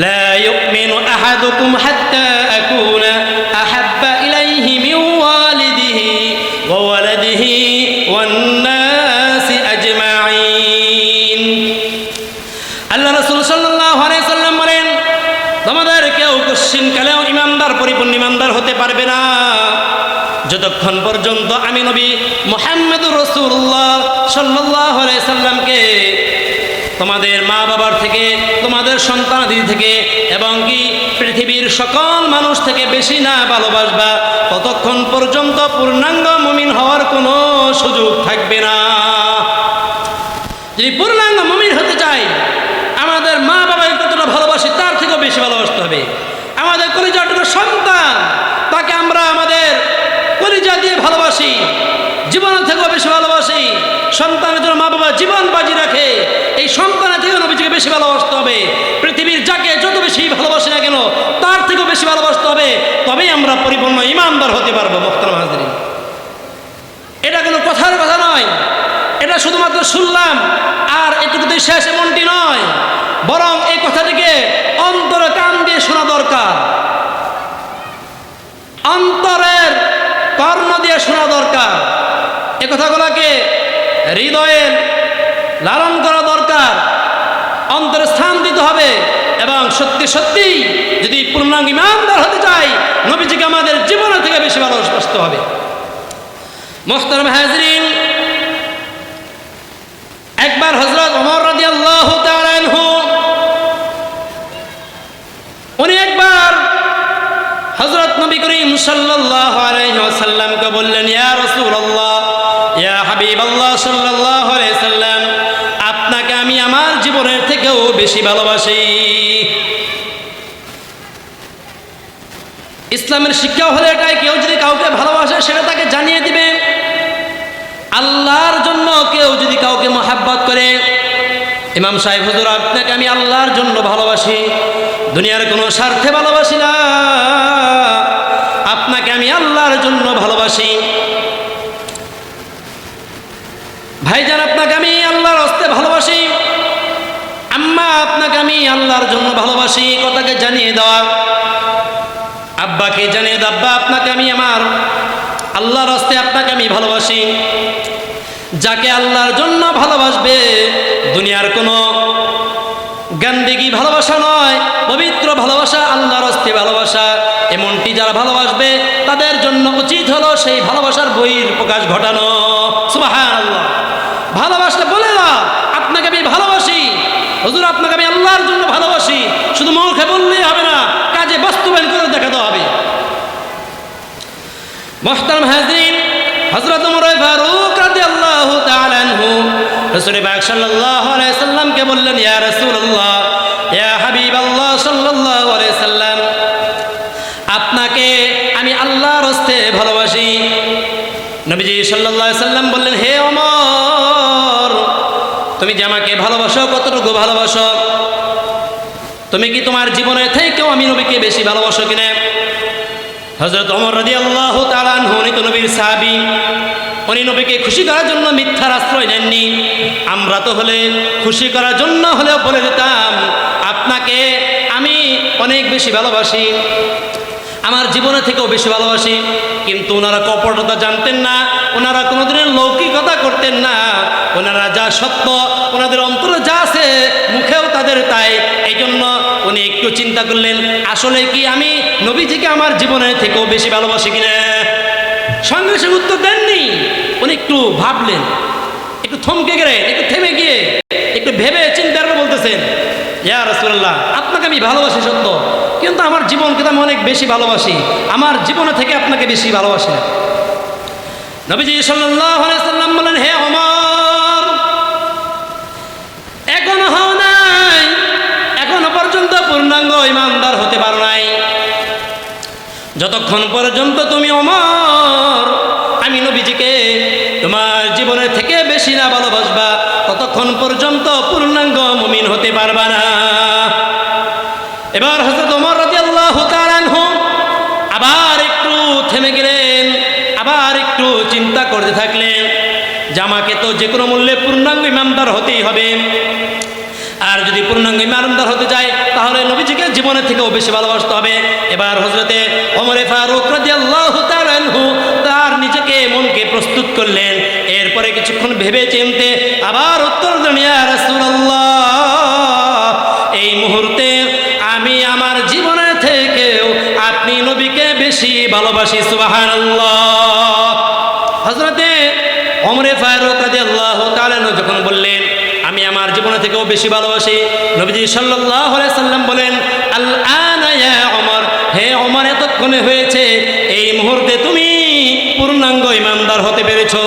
লা ইউমিনু আহাদুকুম হাত্তা আকুনা আহাব্বা ইলাইহি মিন ওয়ালিদিহি ওয়া ওয়ালাদিহি ওয়ান নাসি আজমাইন। আল্লাহ রাসূল সাল্লাল্লাহু আলাইহি সাল্লাম বলেন, তোমাদের কেউ কোশ্চিনকালেও ইমানদার পরিপূর্ণ ইমানদার হতে পারবে না যতক্ষণ পর্যন্ত আমি নবী মুহাম্মদুর রাসূলুল্লাহ সাল্লাল্লাহু আলাইহি সাল্লামকে তোমাদের মা বাবার থেকে, তোমাদের সন্তানাদি থেকে এবং কি পৃথিবীর সকল মানুষ থেকে বেশি না ভালোবাসবা, ততক্ষণ পর্যন্ত পূর্ণাঙ্গ মুমিন হওয়ার কোনো সুযোগ থাকবে না। যদি পূর্ণাঙ্গ মুমিন হতে চাই, আমাদের মা বাবাকে কতটা ভালোবাসি তার থেকেও বেশি ভালোবাসতে হবে। আমাদের কলিজার সন্তান, তাকে আমরা আমাদের কলিজা দিয়ে ভালোবাসি, জীবনের থেকেও বেশি ভালোবাসি। সন্তানের জন্য মা বাবা জীবন বাজি রাখে, এই সন্তানের থেকে নবীজিকে বেশি ভালোবাসতে হবে। পৃথিবীর যাকে যত বেশি ভালোবাসি না কেন তার থেকেও বেশি ভালোবাসতে হবে, তবেই আমরা পরিপূর্ণ ইমানদার হতে পারবো। মুহতারাম হাজরিন, এটা কোনো কথার কথা নয়, এটা শুধুমাত্র শুনলাম আর এটুকুতেই শেষ এমনটি নয়, বরং এই কথাটিকে অন্তরে কান দিয়ে শোনা দরকার, অন্তরের কর্ণ দিয়ে শোনা দরকার। এ কথাগুলোকে হৃদয়ে লালন করা দরকার, অন্তরে স্থান দিতে হবে এবং সত্যি সত্যি যদি পূর্ণাঙ্গ ইমানদার হতে চাই, নবীজিকে আমাদের জীবনের থেকে বেশি ভালোবাসতে হবে। মুহতারাম হাজরিন, একবার হযরত ওমর রাদিয়াল্লাহু তাআলা আনহু উনি একবার হযরত নবী করিম সাল্লাল্লাহু আলাইহি ওয়াসাল্লামকে বললেন, ইয়া রাসূলুল্লাহ, ইয়া হাবিবাল্লাহ সাল্লাল্লাহু আলাইহি সাল্লাম, আপনাকে আমি আমার জীবনের থেকেও বেশি ভালোবাসি। ইসলামের শিক্ষা হলো এটাই, কেউ যদি কাউকে ভালোবাসে সেটা তাকে জানিয়ে দিবে। আল্লাহর জন্য কেউ যদি কাউকে মহাব্বত করে, ইমাম সাহেব হুজুর, আপনাকে আমি আল্লাহর জন্য ভালোবাসি, দুনিয়ার কোনো স্বার্থে ভালোবাসি না, আপনাকে আমি আল্লাহর জন্য ভালোবাসি। ভাইজান, আপনাকে আমি আল্লাহর হস্তে ভালোবাসি, আম্মা আপনাকে আমি আল্লাহর জন্য ভালোবাসি, কথাকে জানিয়ে দেওয়া। আব্বাকে জানিয়ে দাও, আব্বা আপনাকে আমি আমার আল্লাহর হস্তে আপনাকে আমি ভালোবাসি। যাকে আল্লাহর জন্য ভালোবাসবে, দুনিয়ার কোনো গান্দেগি ভালোবাসা নয়, পবিত্র ভালোবাসা, আল্লাহর হস্তে ভালোবাসা, এমনটি যারা ভালোবাসবে তাদের জন্য উচিত হলো সেই ভালোবাসার বহির প্রকাশ ঘটানো। সুবহানাল্লাহ, ভালোবাসলে বলে না আপনাকে আমি ভালোবাসি, হুজুর আপনাকে আমি আল্লাহর জন্য ভালোবাসি, শুধু মুখে বললেই হবে না, কাজে বাস্তবায়ন করে দেখাতে হবে। মুহতারাম হাজরিন, হযরত ওমর ফারুক রাদিয়াল্লাহু তাআলা আনহু রাসূল পাক সাল্লাল্লাহু আলাইহি সাল্লামকে বললেন, ইয়া রাসূলুল্লাহ, ইয়া হাবিবাল্লাহ সাল্লাল্লাহু আলাইহি সাল্লাম, আপনাকে আমি আল্লাহর হস্তে ভালোবাসি। নবীজি সাল্লাল্লাহু আলাইহি সাল্লাম বললেন, হে ওমর, তুমি যে আমাকে ভালোবাসো কতটুকু ভালোবাসো? তুমি কি তোমার জীবনের থেকেও আমি নবীকে বেশি ভালোবাসো কিনা? হযরত ওমর রাদিয়াল্লাহু তাআলা আনহু, উনি তো নবীর সাহাবী, উনি নবীকে খুশি করার জন্য মিথ্যার আশ্রয় নেননি। আমরা তো হলে খুশি করার জন্য হলেও বলে দিতাম, আপনাকে আমি অনেক বেশি ভালোবাসি, আমার জীবনের থেকেও বেশি ভালোবাসি। কিন্তু ওনারা কপটতা জানতেন না, ওনারা কোনোদিনের লৌকিকতা করতেন না, ওনারা যা সত্য, ওনাদের অন্তরে যা আছে মুখেও তাদের তাই। এই জন্য উনি একটু চিন্তা করলেন, আসলে কি আমি নবীজিকে আমার জীবনের থেকেও বেশি ভালোবাসি কিনা? সঙ্গে সঙ্গে উত্তর দেননি, উনি একটু ভাবলেন, একটু থমকে গেলেন, একটু থেমে গিয়ে একটু ভেবে চিন্তা করে বলতেছেন, ইয়া রাসূলুল্লাহ, আপনাকে আমি ভালোবাসি সত্য, কিন্তু আমার জীবনকে তো আমি অনেক বেশি ভালোবাসি, আমার জীবনে থেকে আপনাকে বেশি ভালোবাসি না। নবীজি সাল্লাল্লাহু আলাইহি সাল্লাম বলেন, হে ওমর, এখনো হও নাই, এখনো পর্যন্ত পূর্ণাঙ্গ ইমানদার হতে পারো নাই। যতক্ষণ পর্যন্ত তুমি ওমর আমি নবীজিকে তোমার জীবনের থেকে বেশি না ভালোবাসবা, ততক্ষণ পর্যন্ত পূর্ণাঙ্গ মুমিন হতে পারবা না। এবার হযরত ওমর রাদিয়াল্লাহু তাআলা আনহু আবার একটু থেমে গেলেন, আবার একটু চিন্তা করতে থাকলেন যে আমাকে তো যে কোনো মূল্যে পূর্ণাঙ্গ ইমানদার হতেই হবে, আর যদি পূর্ণাঙ্গ ইমানদার হতে যায় তাহলে নবীজিকে জীবনের থেকেও বেশি ভালোবাসতে হবে। এবার হযরতে ওমর ফারুক রাদিয়াল্লাহু তাআলা আনহু তার নিজেকে মনকে প্রস্তুত করলেন। এরপরে কিছুক্ষণ ভেবে চিন্তে আবার উত্তর দিলেন, ইয়া রাসূলুল্লাহ, এই মুহূর্তে আমি আমার জীবনের থেকেও আপনি নবীকে বেশি ভালোবাসি। সুবহানাল্লাহ। হযরতে ওমর ফারুক রাদিয়াল্লাহু তাআলা যখন বললেন আমি আমার জীবনের থেকেও বেশি ভালোবাসি, নবীজি সাল্লাল্লাহু আলাইহি সাল্লাম বলেন, আল আনা ইয়া ওমর, হে ওমর, এতক্ষণে হয়েছে, এই মুহূর্তে তুমি পূর্ণাঙ্গ ঈমানদার হতে পেরেছো।